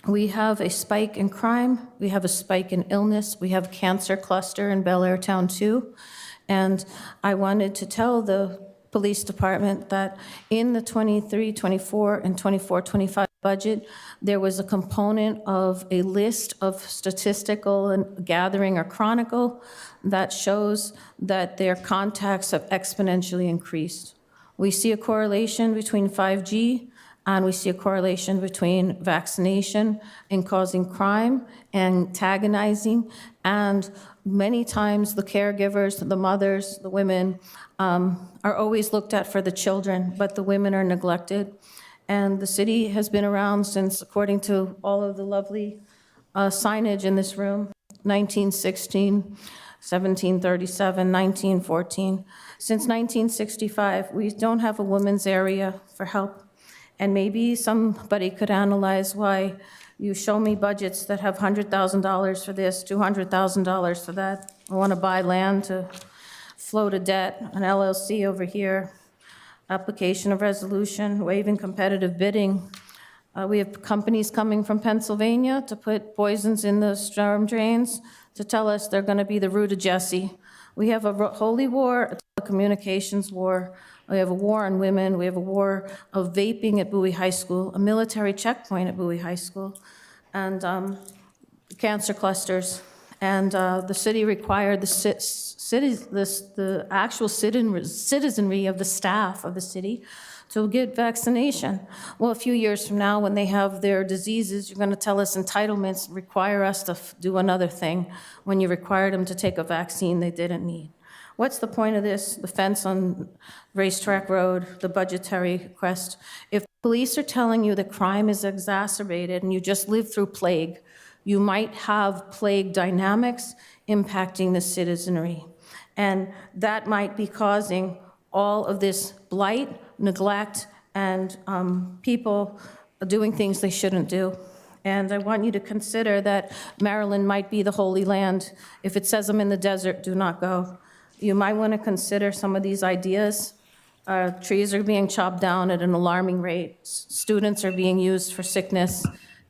We have a spike in crime, we have a spike in illness, we have cancer cluster in Bel Air Town too. And I wanted to tell the police department that in the 23, 24, and 24, 25 budget, there was a component of a list of statistical and gathering or chronicle that shows that their contacts have exponentially increased. We see a correlation between 5G and we see a correlation between vaccination and causing crime, antagonizing, and many times the caregivers, the mothers, the women are always looked at for the children, but the women are neglected. And the city has been around since, according to all of the lovely signage in this room, 1916, 1737, 1914. Since 1965, we don't have a women's area for help. And maybe somebody could analyze why you show me budgets that have $100,000 for this, $200,000 for that. I want to buy land to float a debt, an LLC over here, application of resolution, waiving competitive bidding. We have companies coming from Pennsylvania to put poisons in the storm drains to tell us they're going to be the root of Jesse. We have a holy war, a telecommunications war. We have a war on women. We have a war of vaping at Bowie High School, a military checkpoint at Bowie High School, and cancer clusters. And the city required the actual citizenry of the staff of the city to get vaccination. Well, a few years from now, when they have their diseases, you're going to tell us entitlements require us to do another thing when you required them to take a vaccine they didn't need. What's the point of this? The fence on Racetrack Road, the budgetary request. If police are telling you that crime is exacerbated and you just lived through plague, you might have plague dynamics impacting the citizenry. And that might be causing all of this blight, neglect, and people doing things they shouldn't do. And I want you to consider that Maryland might be the Holy Land. If it says I'm in the desert, do not go. You might want to consider some of these ideas. Trees are being chopped down at an alarming rate. Students are being used for sickness,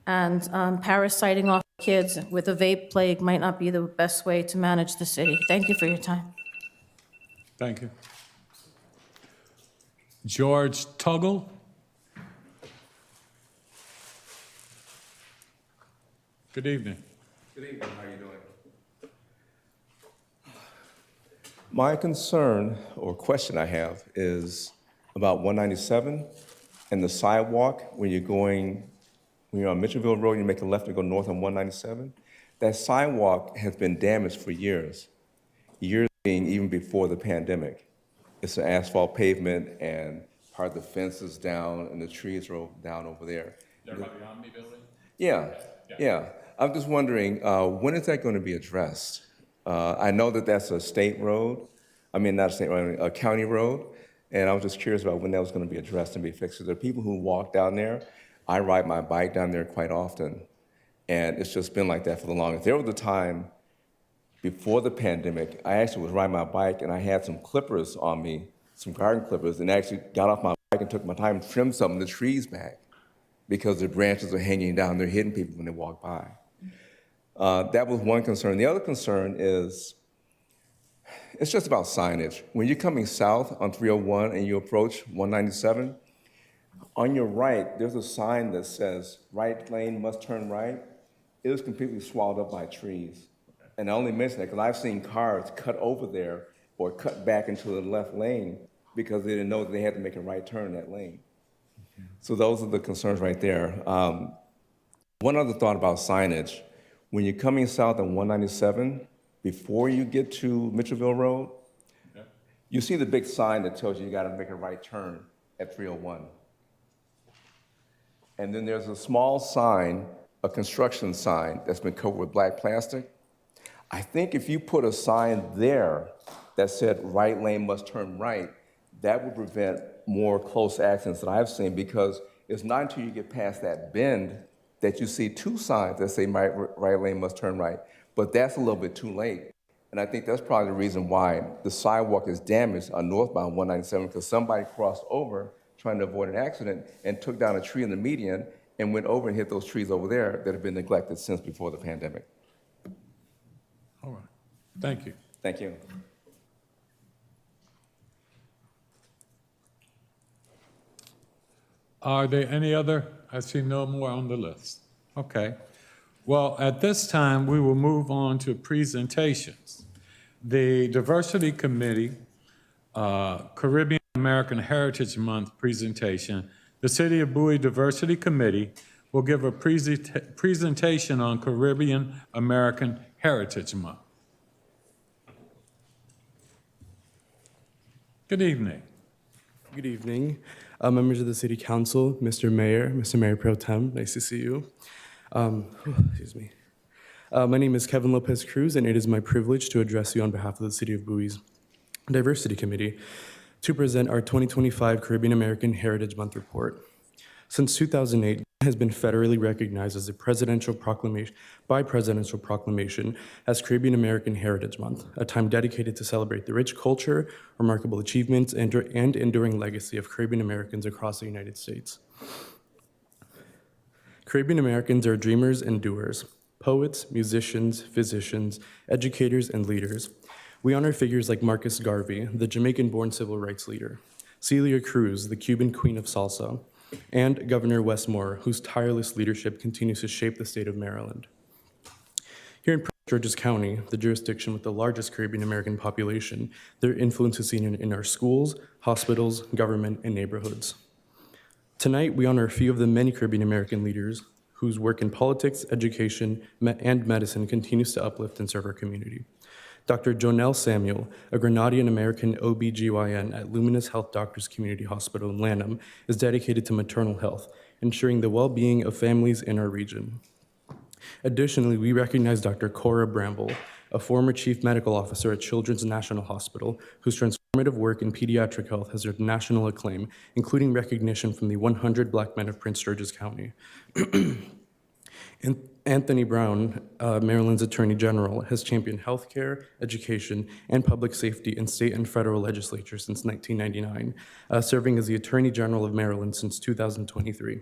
and parasiting off kids with a vape plague might not be the best way to manage the city. Thank you for your time. Thank you. George Tuggle. Good evening. Good evening. How are you doing? My concern or question I have is about 197 and the sidewalk when you're on Mitchellville Road, you make a left and go north on 197. That sidewalk has been damaged for years being even before the pandemic. It's an asphalt pavement and part of the fence is down and the trees are down over there. They're by the Omni building? Yeah. I'm just wondering, when is that going to be addressed? I know that that's a state road. I mean, not a state road, a county road. And I was just curious about when that was going to be addressed and be fixed. There are people who walk down there. I ride my bike down there quite often. And it's just been like that for the longest. There was a time before the pandemic, I actually was riding my bike and I had some clippers on me, some garden clippers, and actually got off my bike and took my time and trimmed some of the trees back because the branches are hanging down. They're hitting people when they walk by. That was one concern. The other concern is, it's just about signage. When you're coming south on 301 and you approach 197, on your right, there's a sign that says, right lane must turn right. It was completely swallowed up by trees. And I only mention that because I've seen cars cut over there or cut back into the left lane because they didn't know that they had to make a right turn in that lane. So those are the concerns right there. One other thought about signage. When you're coming south on 197, before you get to Mitchellville Road, you see the big sign that tells you got to make a right turn at 301. And then there's a small sign, a construction sign that's been covered with black plastic. I think if you put a sign there that said right lane must turn right, that would prevent more close accidents that I've seen, because it's not until you get past that bend that you see two signs that say right lane must turn right. But that's a little bit too late. And I think that's probably the reason why the sidewalk is damaged on northbound 197, because somebody crossed over trying to avoid an accident and took down a tree in the median and went over and hit those trees over there that have been neglected since before the pandemic. All right. Thank you. Thank you. Are there any other? I see no more on the list. Okay. Well, at this time, we will move on to presentations. The Diversity Committee, Caribbean American Heritage Month presentation. The City of Bowie Diversity Committee will give a presentation on Caribbean American Heritage Month. Good evening. Good evening, members of the City Council, Mr. Mayor Pro Tem, nice to see you. Excuse me. My name is Kevin Lopez Cruz, and it is my privilege to address you on behalf of the City of Bowie's Diversity Committee to present our 2025 Caribbean American Heritage Month report. Since 2008, it has been federally recognized as a presidential proclamation as Caribbean American Heritage Month, a time dedicated to celebrate the rich culture, remarkable achievements, and enduring legacy of Caribbean Americans across the United States. Caribbean Americans are dreamers and doers, poets, musicians, physicians, educators, and leaders. We honor figures like Marcus Garvey, the Jamaican-born civil rights leader, Celia Cruz, the Cuban queen of salsa, and Governor Wes Moore, whose tireless leadership continues to shape the state of Maryland. Here in Prince George's County, the jurisdiction with the largest Caribbean American population, their influence is seen in our schools, hospitals, government, and neighborhoods. Tonight, we honor a few of the many Caribbean American leaders whose work in politics, education, and medicine continues to uplift and serve our community. Dr. Jonelle Samuel, a Grenadian-American OBGYN at Luminous Health Doctors Community Hospital in Lanham, is dedicated to maternal health, ensuring the well-being of families in our region. Additionally, we recognize Dr. Cora Bramble, a former chief medical officer at Children's National Hospital, whose transformative work in pediatric health has earned national acclaim, including recognition from the 100 Black Men of Prince George's County. Anthony Brown, Maryland's Attorney General, has championed healthcare, education, and public safety in state and federal legislatures since 1999, serving as the Attorney General of Maryland since 2023.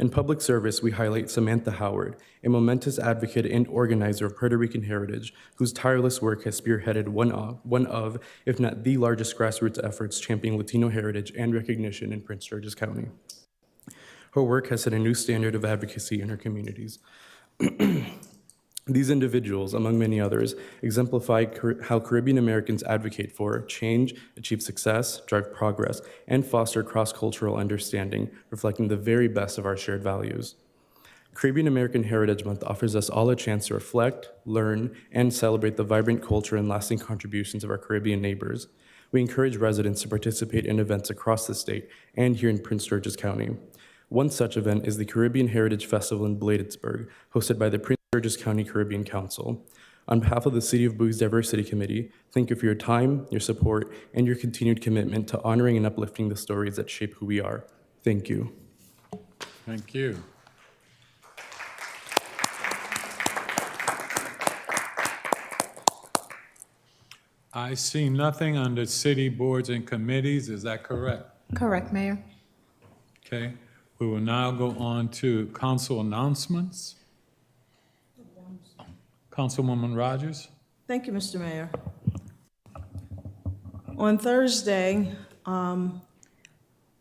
In public service, we highlight Samantha Howard, a momentous advocate and organizer of Puerto Rican heritage, whose tireless work has spearheaded one of, if not the largest grassroots efforts championing Latino heritage and recognition in Prince George's County. Her work has set a new standard of advocacy in her communities. These individuals, among many others, exemplify how Caribbean Americans advocate for change, achieve success, drive progress, and foster cross-cultural understanding, reflecting the very best of our shared values. Caribbean American Heritage Month offers us all a chance to reflect, learn, and celebrate the vibrant culture and lasting contributions of our Caribbean neighbors. We encourage residents to participate in events across the state and here in Prince George's County. One such event is the Caribbean Heritage Festival in Bladensburg, hosted by the Prince George's County Caribbean Council. On behalf of the City of Bowie's Diversity Committee, thank you for your time, your support, and your continued commitment to honoring and uplifting the stories that shape who we are. Thank you. Thank you. I see nothing under city boards and committees. Is that correct? Correct, Mayor. Okay. We will now go on to council announcements. Councilwoman Rogers. Thank you, Mr. Mayor. On Thursday,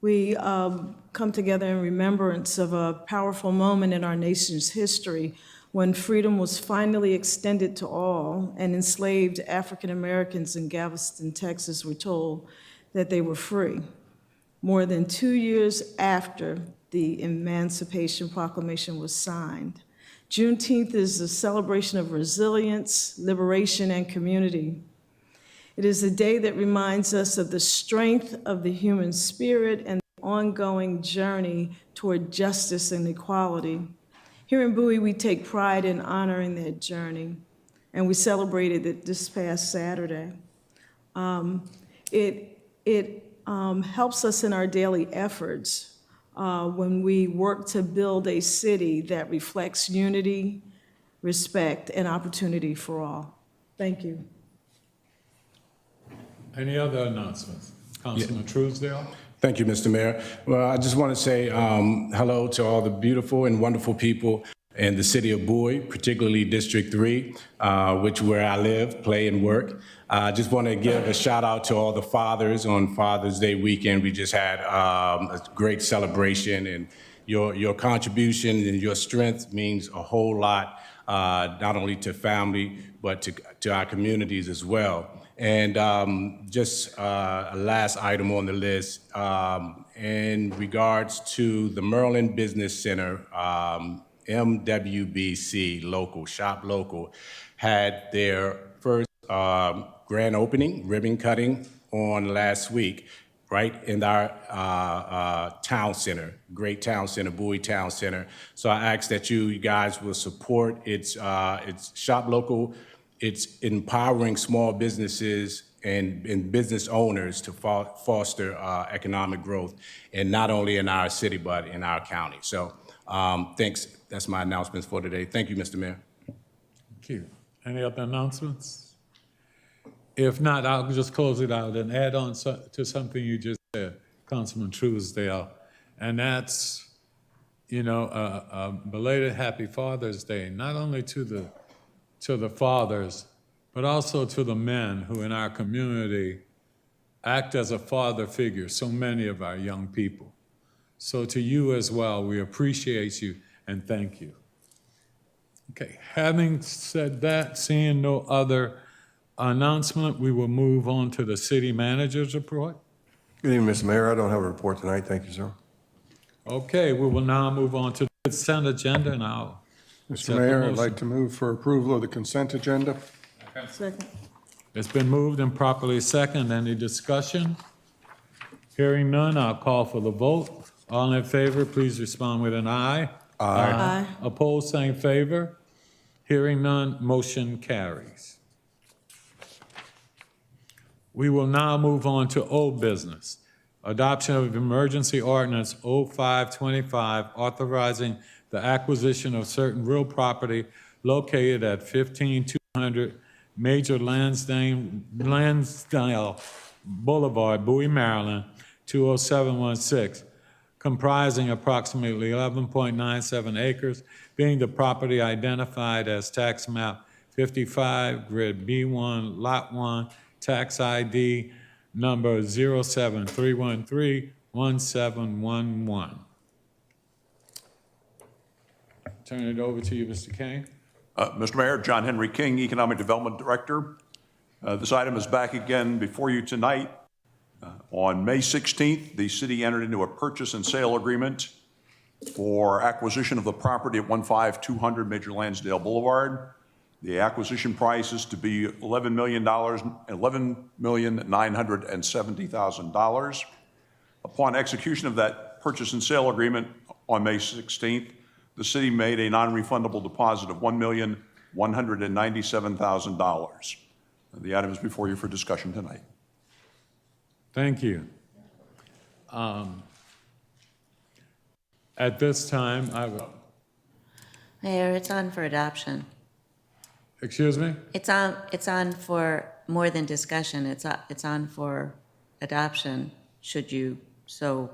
we come together in remembrance of a powerful moment in our nation's history when freedom was finally extended to all and enslaved African Americans in Galveston, Texas were told that they were free. More than 2 years after the Emancipation Proclamation was signed. Juneteenth is a celebration of resilience, liberation, and community. It is a day that reminds us of the strength of the human spirit and the ongoing journey toward justice and equality. Here in Bowie, we take pride in honoring that journey, and we celebrated it this past Saturday. It helps us in our daily efforts when we work to build a city that reflects unity, respect, and opportunity for all. Thank you. Any other announcements? Councilman Truesdale? Thank you, Mr. Mayor. Well, I just want to say hello to all the beautiful and wonderful people in the city of Bowie, particularly District 3, which where I live, play, and work. I just want to give a shout out to all the fathers on Father's Day weekend. We just had a great celebration, and your contribution and your strength means a whole lot, not only to family, but to our communities as well. And just a last item on the list, in regards to the Maryland Business Center, MWBC Local, Shop Local, had their first grand opening, ribbon cutting on last week, right in our town center, great town center, Bowie Town Center. So I ask that you guys will support its Shop Local. It's empowering small businesses and business owners to foster economic growth, and not only in our city, but in our county. So thanks. That's my announcements for today. Thank you, Mr. Mayor. Thank you. Any other announcements? If not, I'll just close it out and add on to something you just said, Councilman Truesdale, and that's, you know, a belated Happy Father's Day, not only to the fathers, but also to the men who in our community act as a father figure, so many of our young people. So to you as well, we appreciate you and thank you. Okay, having said that, seeing no other announcement, we will move on to the city manager's report. Good evening, Mr. Mayor. I don't have a report tonight. Thank you, sir. Okay, we will now move on to the consent agenda, and I'll Mr. Mayor, I'd like to move for approval of the consent agenda. Second. It's been moved and properly second. Any discussion? Hearing none, I'll call for the vote. All in favor, please respond with an aye. Aye. Opposed, same favor. Hearing none, motion carries. We will now move on to old business. Adoption of emergency ordinance 0525, authorizing the acquisition of certain real property located at 15200 Major Lansdale Boulevard, Bowie, Maryland, 20716, comprising approximately 11.97 acres, being the property identified as tax map 55, grid B1, lot 1, tax ID number 073131711. Turn it over to you, Mr. Kane. Mr. Mayor, John Henry King, Economic Development Director. This item is back again before you tonight. On May 16th, the city entered into a purchase and sale agreement for acquisition of the property at 15200 Major Lansdale Boulevard. The acquisition price is to be $11,970,000. Upon execution of that purchase and sale agreement on May 16th, the city made a non-refundable deposit of $1,197,000. The item is before you for discussion tonight. Thank you. At this time, I will, Mayor, it's on for adoption. excuse me? It's on for more than discussion. It's on for adoption, should you so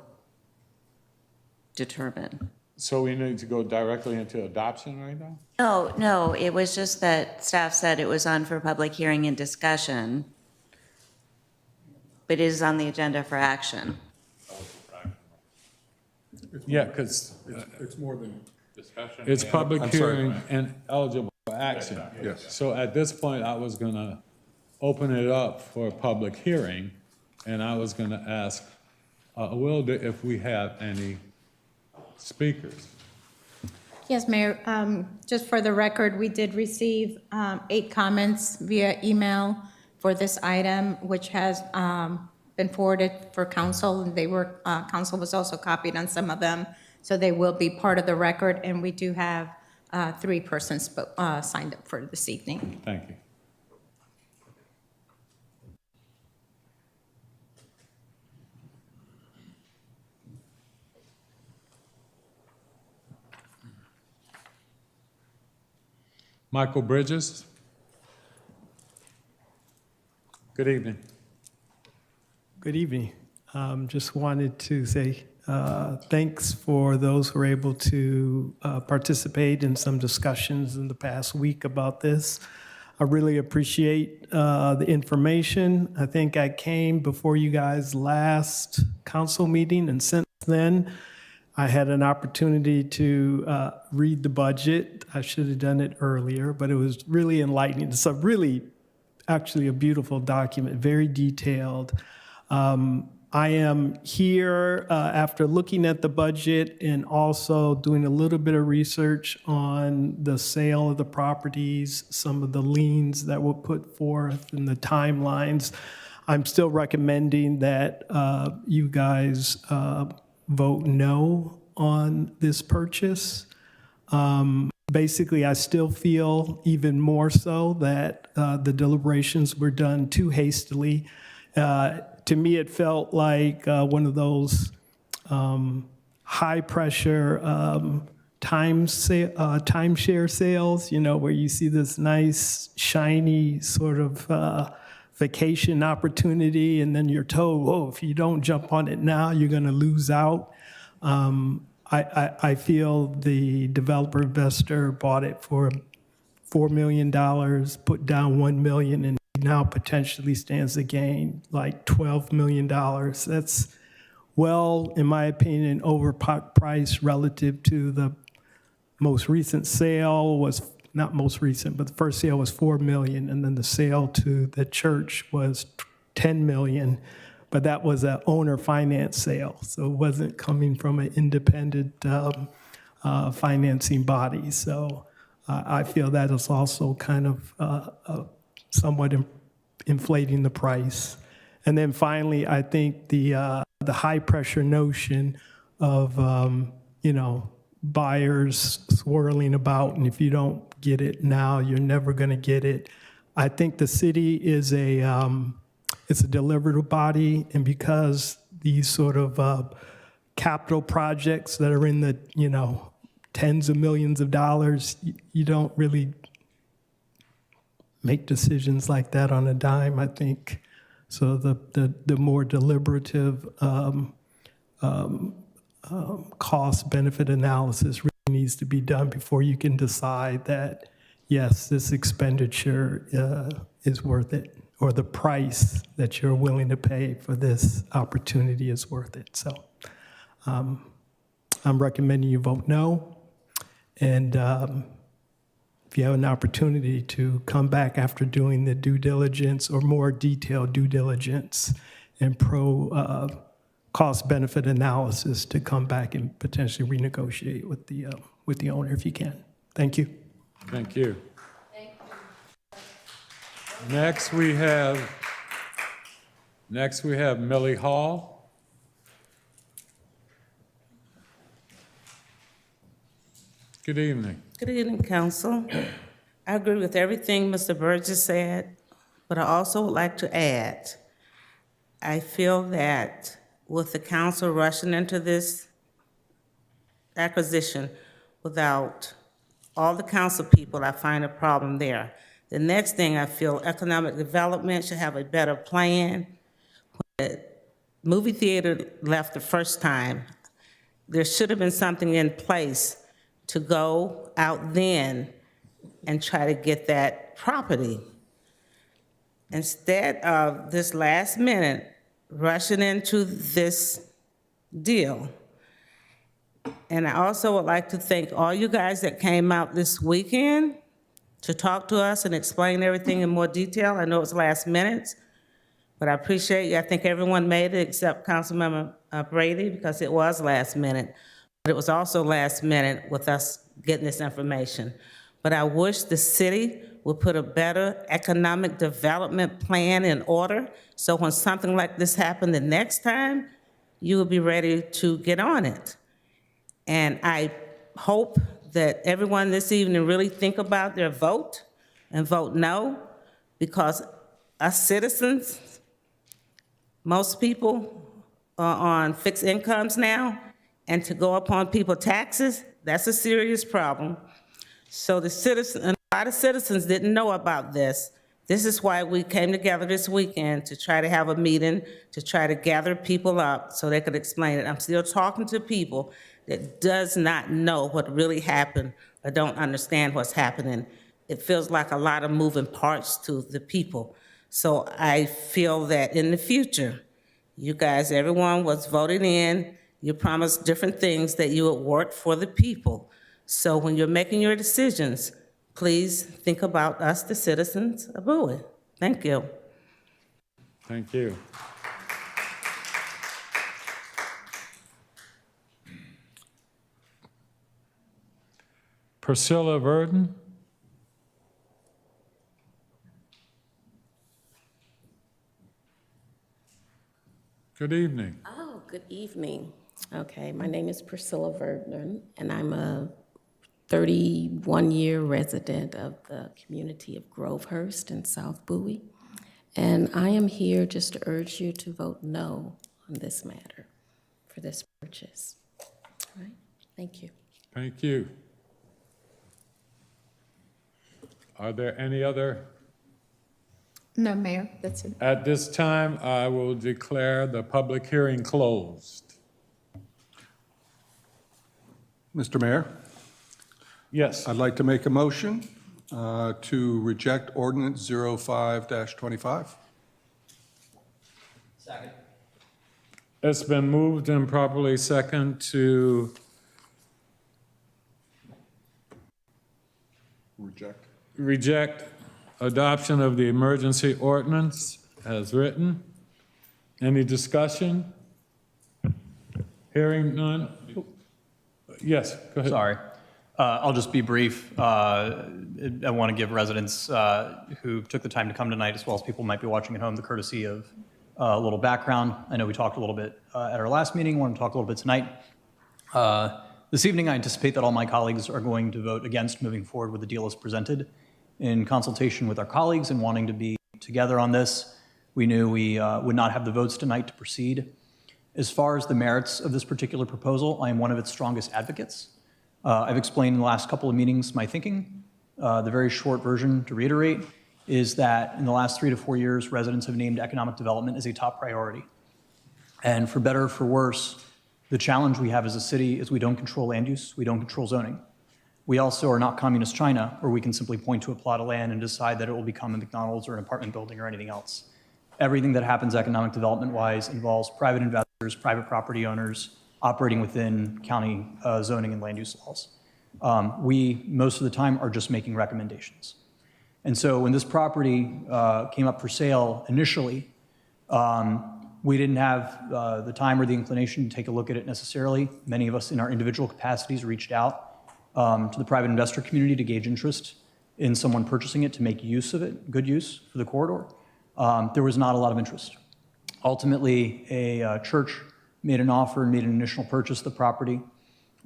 determine. So we need to go directly into adoption right now? No, it was just that staff said it was on for public hearing and discussion, but it is on the agenda for action. Yeah, because It's more than discussion. it's public I'm sorry. hearing and eligible for action. Yes. So at this point, I was going to open it up for a public hearing, and I was going to ask Wilda if we have any speakers. Yes, Mayor. Just for the record, we did receive 8 comments via email for this item, which has been forwarded for council, and they were, council was also copied on some of them, so they will be part of the record, and we do have 3 persons signed up for this evening. Thank you. Michael Bridges. Good evening. Good evening. Just wanted to say thanks for those who were able to participate in some discussions in the past week about this. I really appreciate the information. I think I came before you guys last council meeting, and since then, I had an opportunity to read the budget. I should have done it earlier, but it was really enlightening. It's a really, actually a beautiful document, very detailed. I am here after looking at the budget and also doing a little bit of research on the sale of the properties, some of the liens that were put forth and the timelines. I'm still recommending that you guys vote no on this purchase. Basically, I still feel even more so that the deliberations were done too hastily. To me, it felt like one of those high-pressure timeshare sales, you know, where you see this nice, shiny sort of vacation opportunity, and then you're told, oh, if you don't jump on it now, you're going to lose out. I feel the developer investor bought it for $4 million, put down $1 million, and now potentially stands to gain like $12 million. That's well, in my opinion, overpriced relative to the most recent sale was, not most recent, but the first sale was $4 million, and then the sale to the church was $10 million, but that was an owner finance sale, so it wasn't coming from an independent financing body. So I feel that is also kind of somewhat inflating the price. And then finally, I think the high pressure notion of buyers swirling about, and if you don't get it now, you're never going to get it. I think the city is it's a deliberative body, and because these sort of capital projects that are in the tens of millions of dollars, you don't really make decisions like that on a dime, I think. So the more deliberative cost-benefit analysis really needs to be done before you can decide that, yes, this expenditure is worth it, or the price that you're willing to pay for this opportunity is worth it. So I'm recommending you vote no. And if you have an opportunity to come back after doing the due diligence or more detailed due diligence and cost-benefit analysis, to come back and potentially renegotiate with the owner if you can. Thank you. Thank you. Next we have Millie Hall. Good evening. Good evening, Council. I agree with everything Mr. Burgess said, but I also would like to add, I feel that with the council rushing into this acquisition without all the council people, I find a problem there. The next thing, I feel economic development should have a better plan. When the movie theater left the first time, there should have been something in place to go out then and try to get that property. Instead of this last minute rushing into this deal. And I also would like to thank all you guys that came out this weekend to talk to us and explain everything in more detail. I know it's last minute, but I appreciate you. I think everyone made it except Councilmember Brady, because it was last minute. But it was also last minute with us getting this information. But I wish the city would put a better economic development plan in order, so when something like this happened the next time, you will be ready to get on it. And I hope that everyone this evening really think about their vote and vote no, because us citizens, most people are on fixed incomes now, and to go up on people's taxes, that's a serious problem. So the citizens, a lot of citizens didn't know about this, This is why we came together this weekend to try to have a meeting, to try to gather people up so they could explain it. I'm still talking to people that does not know what really happened or don't understand what's happening. It feels like a lot of moving parts to the people. So I feel that in the future, you guys, everyone was voted in, you promised different things that you would work for the people. So when you're making your decisions, please think about us, the citizens of Bowie. Thank you. Thank you. Priscilla Verdon? Good evening. Oh, good evening. Okay, my name is Priscilla Verdon, and I'm a 31-year resident of the community of Grovehurst in South Bowie. And I am here just to urge you to vote no on this matter for this purchase. All right, thank you. Thank you. Are there any other? No, Mayor, that's it. At this time, I will declare the public hearing closed. Mr. Mayor, Yes. I'd like to make a motion to reject ordinance 05-25. Second. It's been moved and properly second to reject adoption of the emergency ordinance as written. Any discussion? Hearing none? Yes, go ahead. Sorry. I'll just be brief. I want to give residents who took the time to come tonight, as well as people who might be watching at home, the courtesy of a little background. I know we talked a little bit at our last meeting. I want to talk a little bit tonight. This evening, I anticipate that all my colleagues are going to vote against moving forward with the deal as presented. In consultation with our colleagues and wanting to be together on this, we knew we would not have the votes tonight to proceed. As far as the merits of this particular proposal, I am one of its strongest advocates. I've explained in the last couple of meetings my thinking. The very short version, to reiterate, is that in the last 3 to 4 years, residents have named economic development as a top priority. And for better or for worse, the challenge we have as a city is we don't control land use, we don't control zoning. We also are not communist China, where we can simply point to a plot of land and decide that it will become a McDonald's or an apartment building or anything else. Everything that happens economic development-wise involves private investors, private property owners, operating within county zoning and land use laws. We, most of the time, are just making recommendations. And so when this property came up for sale initially, we didn't have the time or the inclination to take a look at it necessarily. Many of us in our individual capacities reached out to the private investor community to gauge interest in someone purchasing it to make use of it, good use for the corridor. There was not a lot of interest. Ultimately, a church made an offer and made an initial purchase of the property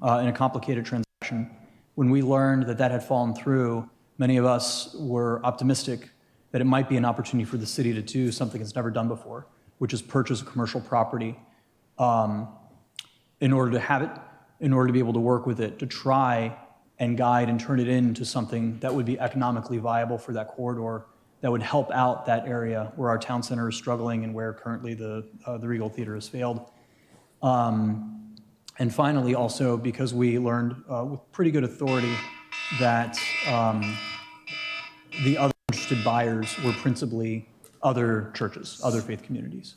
in a complicated transaction. When we learned that that had fallen through, many of us were optimistic that it might be an opportunity for the city to do something it's never done before, which is purchase a commercial property in order to have it, in order to be able to work with it, to try and guide and turn it into something that would be economically viable for that corridor, that would help out that area where our town center is struggling and where currently the Regal Theater has failed. And finally, also, because we learned with pretty good authority that the other interested buyers were principally other churches, other faith communities.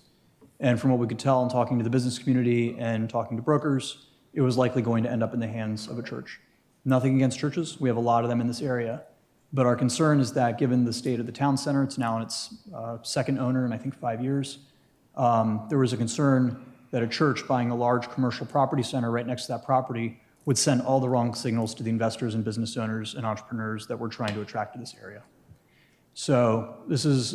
And from what we could tell in talking to the business community and talking to brokers, it was likely going to end up in the hands of a church. Nothing against churches. We have a lot of them in this area. But our concern is that given the state of the town center, it's now in its second owner in, I think, 5 years, there was a concern that a church buying a large commercial property center right next to that property would send all the wrong signals to the investors and business owners and entrepreneurs that we're trying to attract to this area. So this was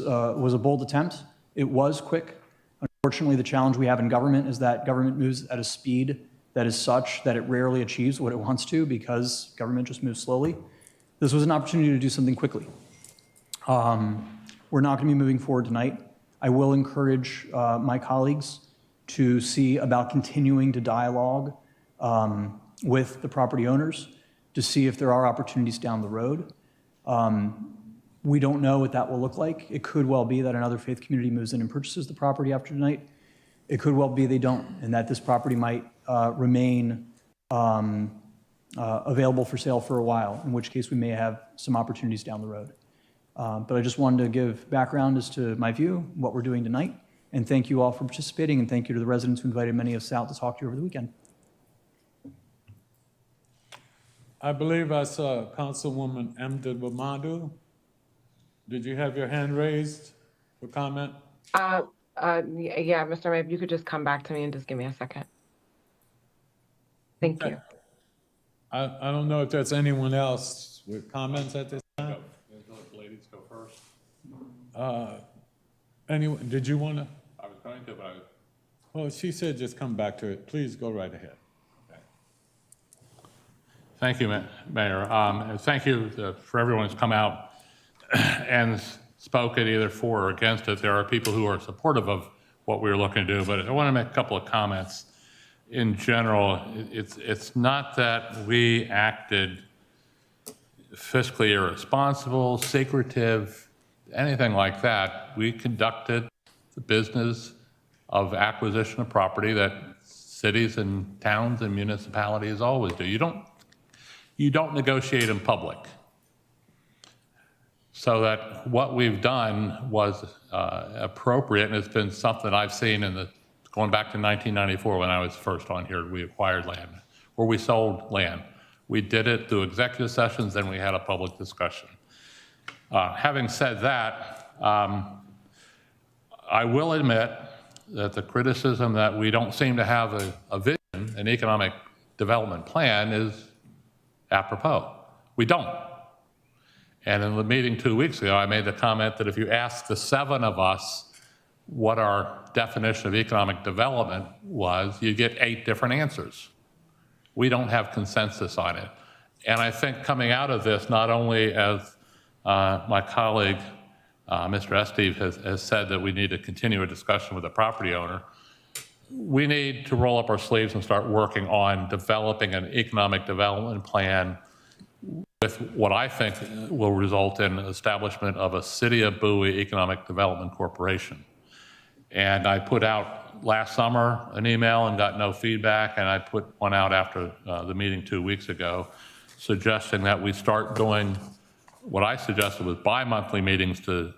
a bold attempt. It was quick. Unfortunately, the challenge we have in government is that government moves at a speed that is such that it rarely achieves what it wants to because government just moves slowly. This was an opportunity to do something quickly. We're not going to be moving forward tonight. I will encourage my colleagues to see about continuing to dialogue with the property owners to see if there are opportunities down the road. We don't know what that will look like. It could well be that another faith community moves in and purchases the property after tonight. It could well be they don't, and that this property might remain available for sale for a while, in which case we may have some opportunities down the road. But I just wanted to give background as to my view, what we're doing tonight, and thank you all for participating, and thank you to the residents who invited many of us out to talk to you over the weekend. I believe I saw Councilwoman Mdabamadu. Did you have your hand raised for comment? Yeah, Mr. Mayor, if you could just come back to me and just give me a second. Thank you. I don't know if there's anyone else with comments at this time. Ladies go first. Anyone, did you want to? I was going to, but Well, she said just come back to it. Please go right ahead. Thank you, Mayor. And thank you for everyone who's come out and spoken either for or against it. There are people who are supportive of what we're looking to do, but I want to make a couple of comments. In general, it's not that we acted fiscally irresponsible, secretive, anything like that. We conducted the business of acquisition of property that cities and towns and municipalities always do. You don't negotiate in public. So that what we've done was appropriate, and it's been something I've seen going back to 1994 when I was first on here. We acquired land, or we sold land. We did it through executive sessions, then we had a public discussion. Having said that, I will admit that the criticism that we don't seem to have a vision, an economic development plan, is apropos. We don't. And in the meeting 2 weeks ago, I made the comment that if you ask the 7 of us what our definition of economic development was, you get 8 different answers. We don't have consensus on it. And I think coming out of this, not only as my colleague, Mr. Estive, has said that we need to continue a discussion with the property owner, we need to roll up our sleeves and start working on developing an economic development plan with what I think will result in establishment of a City of Bowie Economic Development Corporation. And I put out last summer an email and got no feedback, and I put one out after the meeting 2 weeks ago, suggesting that we start doing what I suggested was bi-monthly meetings to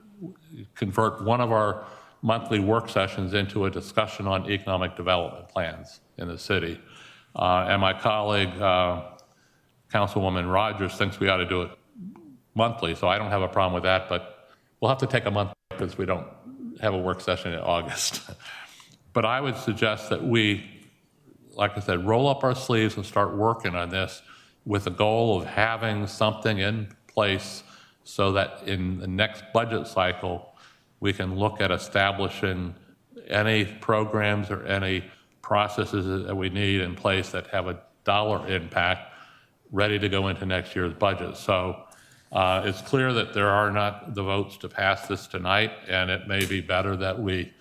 convert one of our monthly work sessions into a discussion on economic development plans in the city. And my colleague, Councilwoman Rogers, thinks we ought to do it monthly, so I don't have a problem with that, but we'll have to take a month because we don't have a work session in August. But I would suggest that we, like I said, roll up our sleeves and start working on this with the goal of having something in place so that in the next budget cycle, we can look at establishing any programs or any processes that we need in place that have a dollar impact ready to go into next year's budget. So it's clear that there are not the votes to pass this tonight, and it may be better that we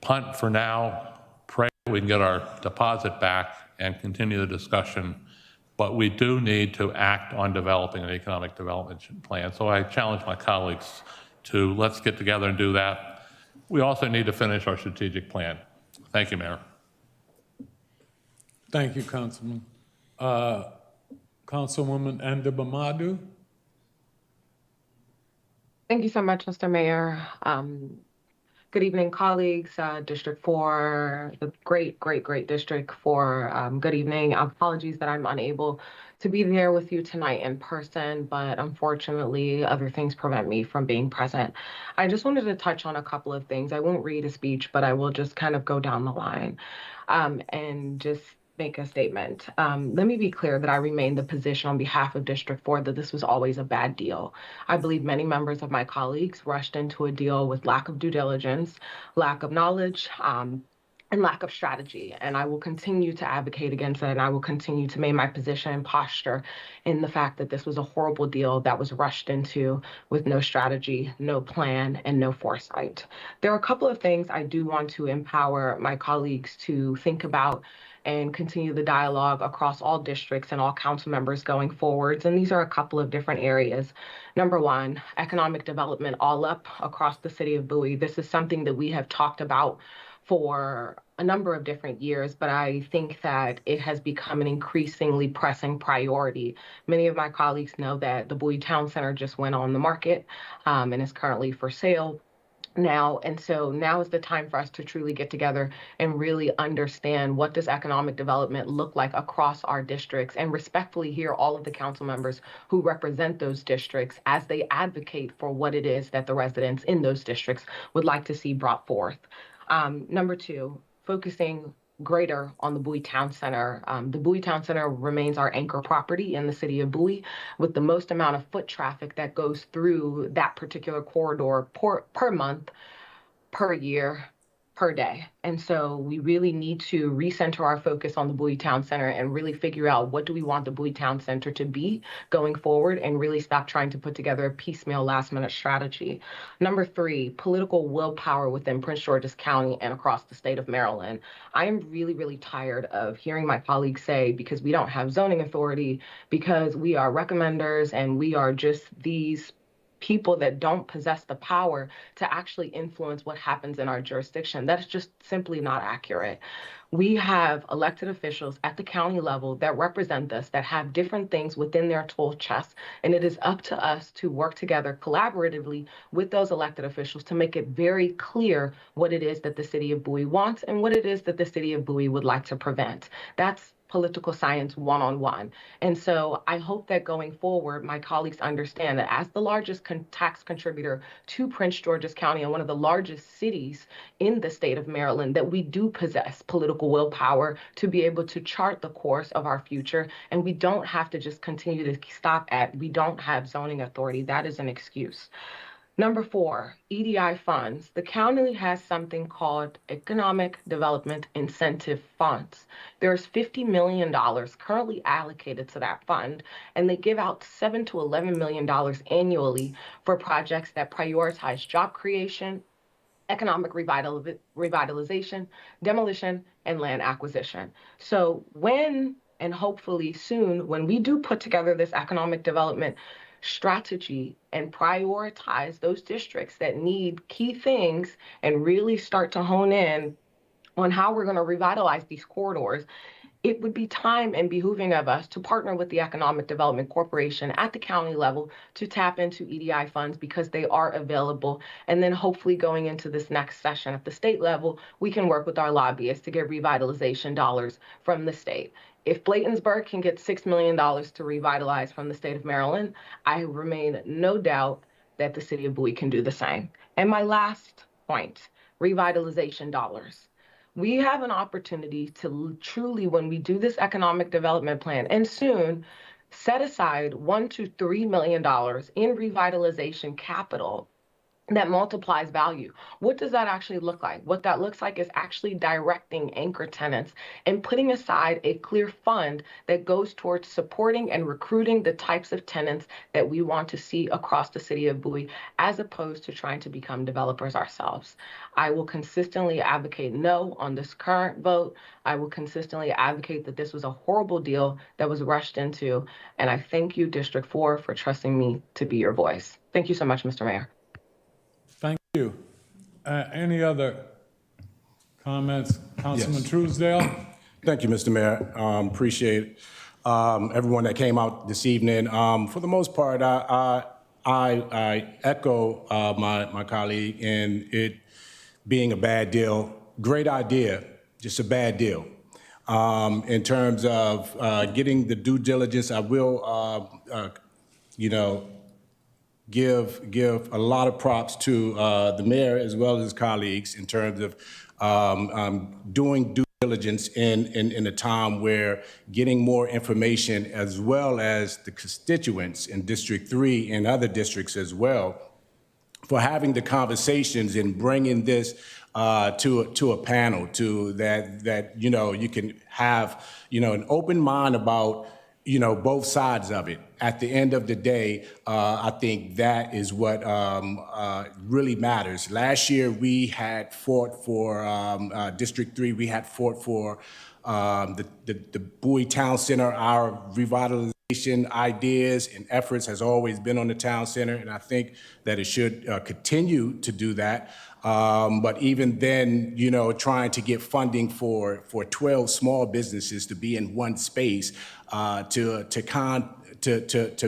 punt for now, pray we can get our deposit back and continue the discussion. But we do need to act on developing an economic development plan. So I challenge my colleagues to let's get together and do that. We also need to finish our strategic plan. Thank you, Mayor. Thank you, Councilman. Councilwoman Mdabamadu. Thank you so much, Mr. Mayor. Good evening, colleagues. District 4, the great District 4. Good evening. Apologies that I'm unable to be there with you tonight in person, but unfortunately, other things prevent me from being present. I just wanted to touch on a couple of things. I won't read a speech, but I will just kind of go down the line and just make a statement. Let me be clear that I remain the position on behalf of District 4 that this was always a bad deal. I believe many members of my colleagues rushed into a deal with lack of due diligence, lack of knowledge, and lack of strategy. And I will continue to advocate against it, and I will continue to make my position and posture in the fact that this was a horrible deal that was rushed into with no strategy, no plan, and no foresight. There are a couple of things I do want to empower my colleagues to think about and continue the dialogue across all districts and all council members going forwards. And these are a couple of different areas. Number one, economic development all up across the city of Bowie. This is something that we have talked about for a number of different years, but I think that it has become an increasingly pressing priority. Many of my colleagues know that the Bowie Town Center just went on the market and is currently for sale now. And so now is the time for us to truly get together and really understand what does economic development look like across our districts, and respectfully hear all of the council members who represent those districts as they advocate for what it is that the residents in those districts would like to see brought forth. Number two, focusing greater on the Bowie Town Center. The Bowie Town Center remains our anchor property in the city of Bowie, with the most amount of foot traffic that goes through that particular corridor per month, per year, per day. And so we really need to recenter our focus on the Bowie Town Center and really figure out what do we want the Bowie Town Center to be going forward, and really stop trying to put together a piecemeal last-minute strategy. Number three, political willpower within Prince George's County and across the state of Maryland. I am really, really tired of hearing my colleagues say, because we don't have zoning authority, because we are recommenders and we are just these people that don't possess the power to actually influence what happens in our jurisdiction. That's just simply not accurate. We have elected officials at the county level that represent us, that have different things within their tool chest, and it is up to us to work together collaboratively with those elected officials to make it very clear what it is that the city of Bowie wants and what it is that the city of Bowie would like to prevent. That's political science one-on-one. And so I hope that going forward, my colleagues understand that as the largest tax contributor to Prince George's County and one of the largest cities in the state of Maryland, that we do possess political willpower to be able to chart the course of our future. And we don't have to just continue to stop at, we don't have zoning authority. That is an excuse. Number four, EDI funds. The county has something called Economic Development Incentive Funds. There's $50 million currently allocated to that fund, and they give out $7 to $11 million annually for projects that prioritize job creation, economic revitalization, demolition, and land acquisition. So when, and hopefully soon, when we do put together this economic development strategy and prioritize those districts that need key things and really start to hone in on how we're going to revitalize these corridors, it would be time and behooving of us to partner with the Economic Development Corporation at the county level to tap into EDI funds, because they are available. And then hopefully going into this next session at the state level, we can work with our lobbyists to get revitalization dollars from the state. If Bladensburg can get $6 million to revitalize from the state of Maryland, I remain no doubt that the city of Bowie can do the same. And my last point, revitalization dollars. We have an opportunity to truly, when we do this economic development plan, and soon, set aside $1 to $3 million in revitalization capital that multiplies value. What does that actually look like? What that looks like is actually directing anchor tenants and putting aside a clear fund that goes towards supporting and recruiting the types of tenants that we want to see across the city of Bowie, as opposed to trying to become developers ourselves. I will consistently advocate no on this current vote. I will consistently advocate that this was a horrible deal that was rushed into. And I thank you, District 4, for trusting me to be your voice. Thank you so much, Mr. Mayor. Thank you. Any other comments? Councilman Truesdale? Thank you, Mr. Mayor. Appreciate everyone that came out this evening. For the most part, I echo my colleague in it being a bad deal. Great idea, just a bad deal. In terms of getting the due diligence, I will, give a lot of props to the mayor as well as his colleagues in terms of doing due diligence in a time where getting more information, as well as the constituents in District 3 and other districts as well, for having the conversations and bringing this to a panel that you can have an open mind about both sides of it. At the end of the day, I think that is what really matters. Last year, we had fought for District 3, we had fought for the Bowie Town Center, our revitalization ideas and efforts has always been on the town center, and I think that it should continue to do that. But even then, you know, trying to get funding for 12 small businesses to be in one space to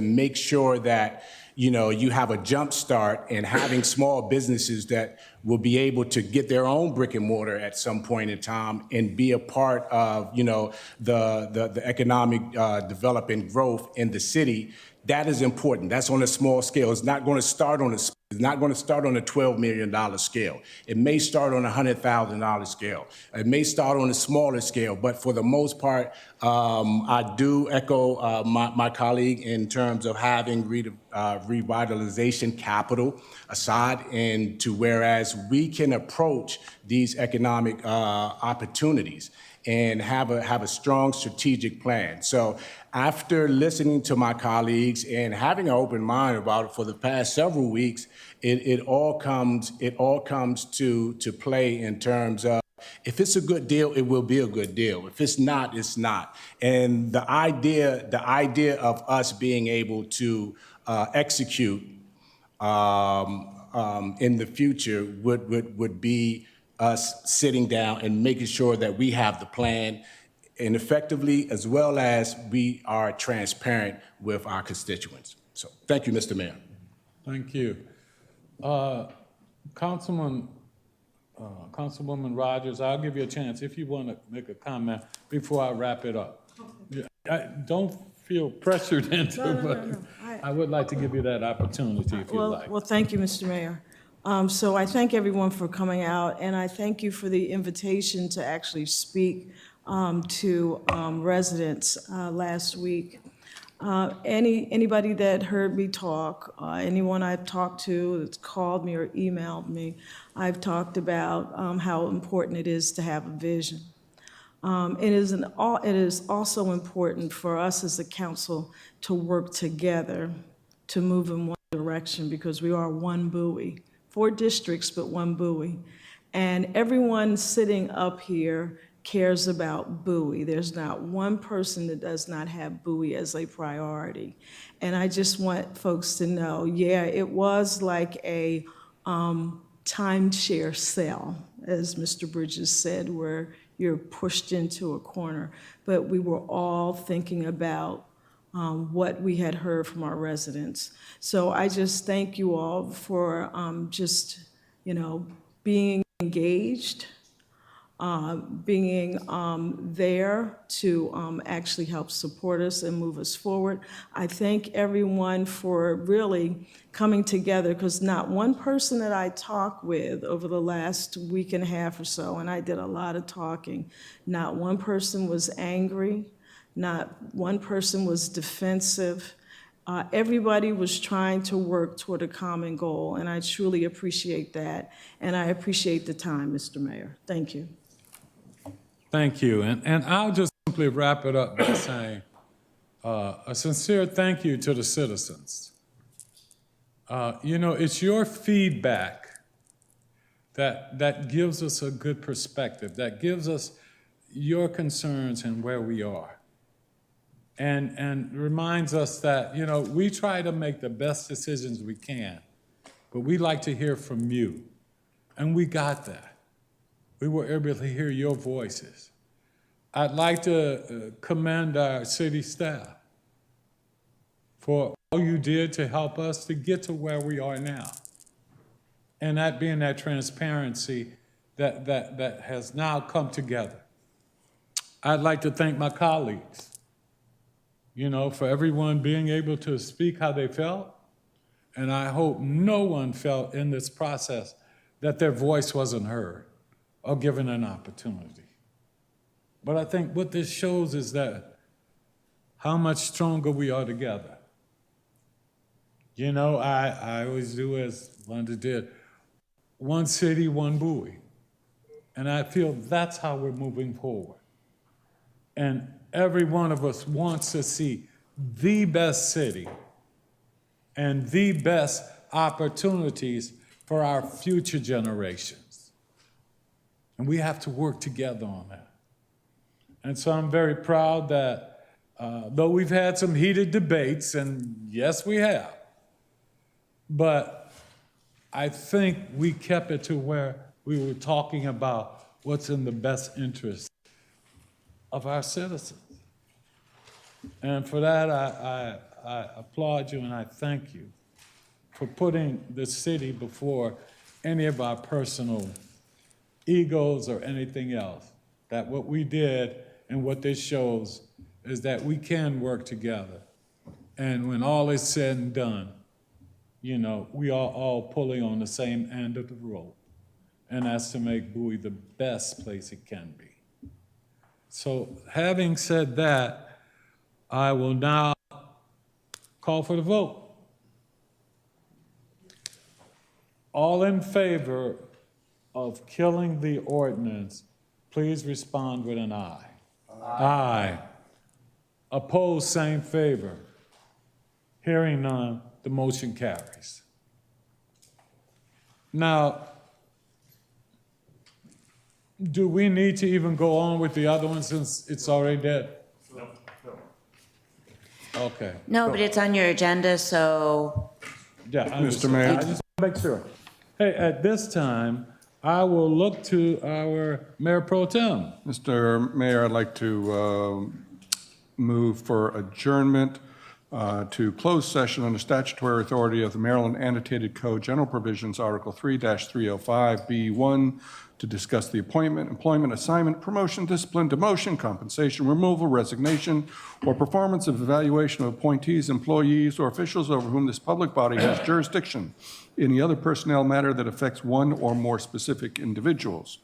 make sure that, you know, you have a jump start and having small businesses that will be able to get their own brick and mortar at some point in time and be a part of, you know, the economic development growth in the city. That is important. That's on a small scale. It's not going to start on a $12 million scale. It may start on a $100,000 scale. It may start on a smaller scale, but for the most part, I do echo my colleague in terms of having revitalization capital aside, and to whereas we can approach these economic opportunities and have a strong strategic plan. So after listening to my colleagues and having an open mind about it for the past several weeks, it all comes to play in terms of, if it's a good deal, it will be a good deal. If it's not, it's not. And the idea of us being able to execute in the future would be us sitting down and making sure that we have the plan and effectively, as well as we are transparent with our constituents. So thank you, Mr. Mayor. Thank you. Councilwoman Rogers, I'll give you a chance if you want to make a comment before I wrap it up. Don't feel pressured into it, but I would like to give you that opportunity if you like. Well, thank you, Mr. Mayor. So I thank everyone for coming out, and I thank you for the invitation to actually speak to residents last week. Anybody that heard me talk, anyone I've talked to that's called me or emailed me, I've talked about how important it is to have a vision. It is also important for us as a council to work together to move in one direction, because we are one Bowie. 4 districts, but one Bowie. And everyone sitting up here cares about Bowie. There's not one person that does not have Bowie as a priority. And I just want folks to know, yeah, it was like a timeshare sale, as Mr. Bridges said, where you're pushed into a corner. But we were all thinking about what we had heard from our residents. So I just thank you all for just, you know, being engaged, being there to actually help support us and move us forward. I thank everyone for really coming together, because not one person that I talked with over the last week and a half or so, and I did a lot of talking, not one person was angry. Not one person was defensive. Everybody was trying to work toward a common goal, and I truly appreciate that. And I appreciate the time, Mr. Mayor. Thank you. Thank you. And I'll just simply wrap it up by saying a sincere thank you to the citizens. You know, it's your feedback that gives us a good perspective, that gives us your concerns and where we are. And reminds us that, you know, we try to make the best decisions we can, but we like to hear from you. And we got that. We were able to hear your voices. I'd like to commend our city staff for all you did to help us to get to where we are now. And that being that transparency that has now come together. I'd like to thank my colleagues, you know, for everyone being able to speak how they felt. And I hope no one felt in this process that their voice wasn't heard or given an opportunity. But I think what this shows is that how much stronger we are together. You know, I always do as Linda did, one city, one Bowie. And I feel that's how we're moving forward. And every one of us wants to see the best city and the best opportunities for our future generations. And we have to work together on that. And so I'm very proud that though we've had some heated debates, and yes, we have, but I think we kept it to where we were talking about what's in the best interest of our citizens. And for that, I applaud you and I thank you for putting the city before any of our personal egos or anything else. That what we did and what this shows is that we can work together. And when all is said and done, you know, we are all pulling on the same end of the rope. And that's to make Bowie the best place it can be. So having said that, I will now call for the vote. All in favor of killing the ordinance, please respond with an aye. Aye. Opposed, same favor. Hearing none, the motion carries. Now, do we need to even go on with the other one since it's already dead? No. Okay. No, but it's on your agenda, so Yeah, I Mr. understand. Mayor. I just want to make sure. Hey, at this time, I will look to our Mayor Pro Tem. Mr. Mayor, I'd like to move for adjournment to closed session under statutory authority of the Maryland Annotated Code General Provisions, Article 3-305B1, to discuss the appointment, employment, assignment, promotion, discipline, demotion, compensation, removal, resignation, or performance of evaluation of appointees, employees, or officials over whom this public body has jurisdiction, any other personnel matter that affects one or more specific individuals,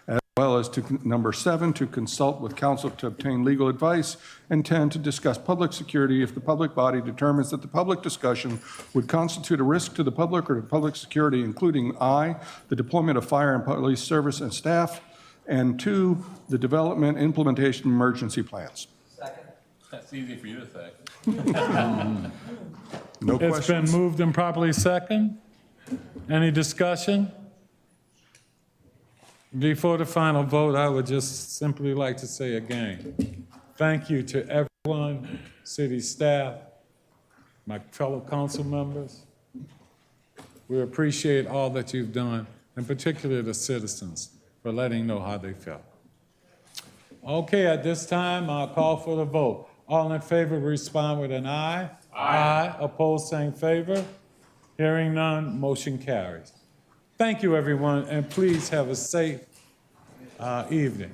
as well as to number 7, to consult with counsel to obtain legal advice, and 10, to discuss public security if the public body determines that the public discussion would constitute a risk to the public or to public security, including I, the deployment of fire and police service and staff, and 2, the development, implementation of emergency plans. That's easy for you to say. No It's questions? been moved and properly second. Any discussion? Before the final vote, I would just simply like to say again, thank you to everyone, city staff, my fellow council members. We appreciate all that you've done, and particularly the citizens, for letting know how they felt. Okay, at this time, I'll call for the vote. All in favor, respond with an aye. Aye. Opposed, same favor. Hearing none, motion carries. Thank you, everyone, and please have a safe evening.